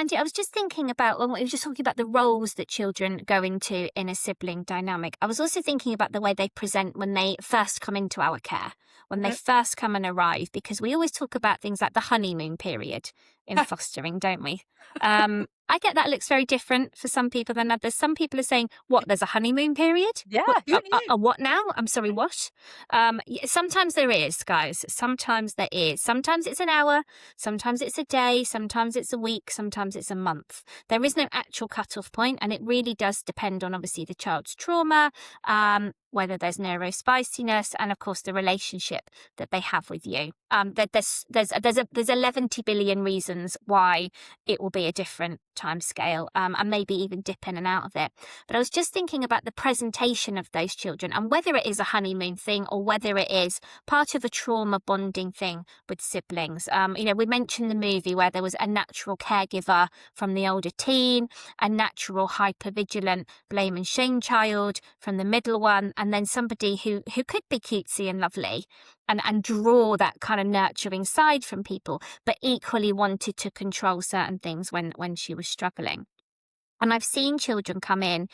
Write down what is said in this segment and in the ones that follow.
Mandy, I was just thinking about when we were just talking about the roles that children go into in a sibling dynamic. I was also thinking about the way they present when they first come into our care, when they Mhm. first come and arrive, because we always talk about things like the honeymoon period in fostering, don't we? I get that looks very different for some people than others. Some people are saying, "What? There's a honeymoon period? Yeah, What? who knew? What now? I'm sorry, what?" Sometimes there is, guys. Sometimes there is. Sometimes it's an hour. Sometimes it's a day, sometimes it's a week, sometimes it's a month. There is no actual cut-off point, and it really does depend on obviously the child's trauma, whether there's neurospiciness, and of course the relationship that they have with you. There's 11 billion reasons why it will be a different time scale, and maybe even dip in and out of it. But I was just thinking about the presentation of those children and whether it is a honeymoon thing or whether it is part of a trauma bonding thing with siblings. We mentioned the movie where there was a natural caregiver from the older teen, a natural hypervigilant blame and shame child from the middle one, and then somebody who could be cutesy and lovely and draw that kind of nurturing side from people, but equally wanted to control certain things when she was struggling. And I've seen children come in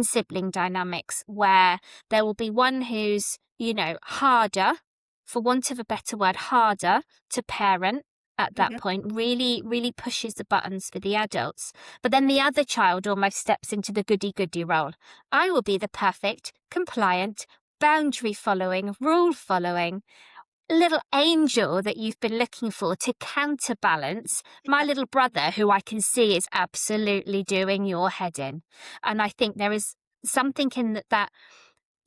sibling dynamics where there will be one who's, harder, for want of a better word, harder to parent at that Mhm. point, really, really pushes the buttons for the adults. But then the other child almost steps into the goody goody role. I will be the perfect, compliant, boundary following, rule following little angel that you've been looking for to counterbalance my Yeah. little brother, who I can see is absolutely doing your head in. And I think there is something in that.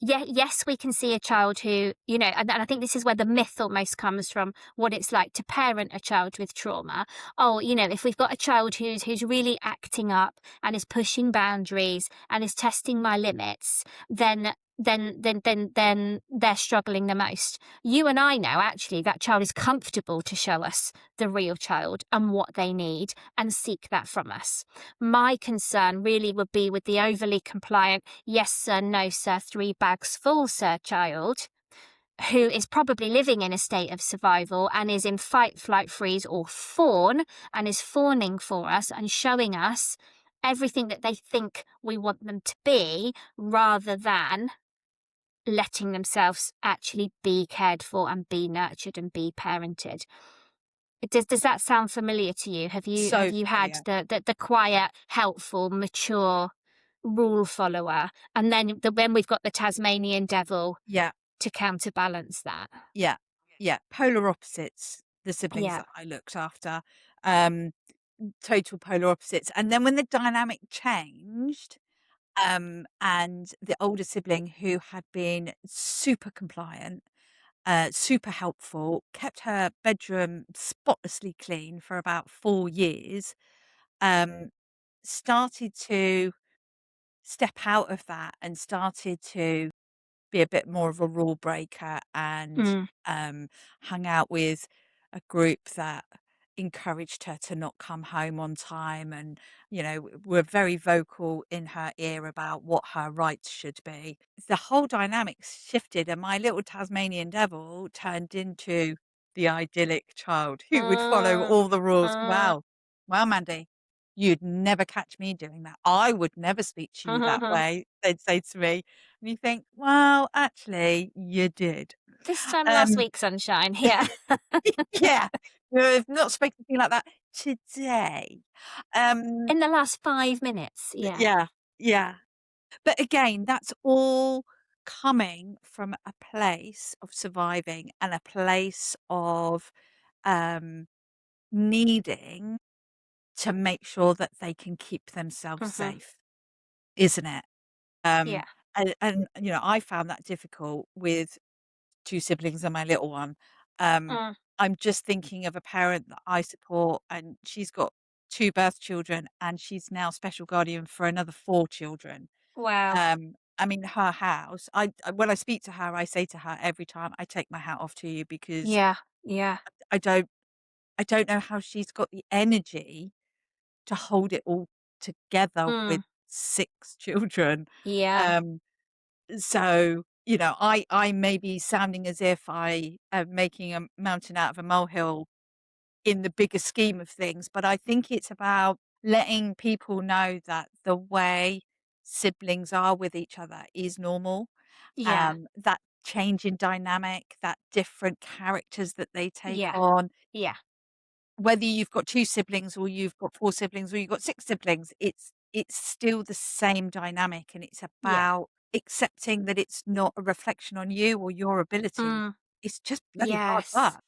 Yeah, yes, we can see a child who, and I think this is where the myth almost comes from, what it's like to parent a child with trauma. Oh, if we've got a child who's really acting up and is pushing boundaries and is testing my limits, then they're struggling the most. You and I know actually that child is comfortable to show us the real child and what they need and seek that from us. My concern really would be with the overly compliant, yes, sir, no, sir, 3 bags full, sir, child, who is probably living in a state of survival and is in fight, flight, freeze, or fawn, and is fawning for us and showing us everything that they think we want them to be, rather than letting themselves actually be cared for and be nurtured and be parented. Does that sound familiar to you? Have So you had familiar. the quiet, helpful, mature rule follower, and then when we've got the Tasmanian devil Yeah, to counterbalance that? yeah, yeah. Polar opposites, the siblings Yeah. that I looked after. Um, Total polar opposites. And then when the dynamic changed, and the older sibling who had been super compliant, super helpful, kept her bedroom spotlessly clean for about 4 years, um, started to step out of that and started to be a bit more of a rule breaker and, Mm. um, hung out with a group that encouraged her to not come home on time and, were very vocal in her ear about what her rights should be. The whole dynamic shifted and my little Tasmanian devil turned into the idyllic child who would follow Mm, all the rules. mm. Well, Mandy, you'd never catch me doing that. I would never speak to you that way, they'd say to me. And you think, "Well, actually, you did." This time last Um, week, sunshine. Yeah. yeah, you've not spoken to me like that today. Um, In the last 5 minutes. Yeah. yeah, yeah. But again, that's all coming from a place of surviving and a place of, um, needing to make sure that they can keep themselves Hmm. safe, isn't it? Um, Yeah. and I found that difficult with 2 siblings and my little one. Um, Mm. I'm just thinking of a parent that I support, and she's got 2 birth children, and she's now special guardian for another 4 children. Wow. I mean, her house, when I speak to her, I say to her every time, "I take my hat off to you because Yeah. Yeah. I don't I don't know how she's got the energy to hold it all together Mm. with 6 children." Yeah. Um So, I may be sounding as if I am making a mountain out of a molehill in the bigger scheme of things, but I think it's about letting people know that the way siblings are with each other is normal. Yeah. That change in dynamic, that different characters that they take Yeah. on, Yeah. whether you've got 2 siblings or you've got 4 siblings or you've got 6 siblings, it's still the same dynamic, and it's Yeah. about accepting that it's not a reflection on you or your ability. Mm. It's just bloody hard Yes. work.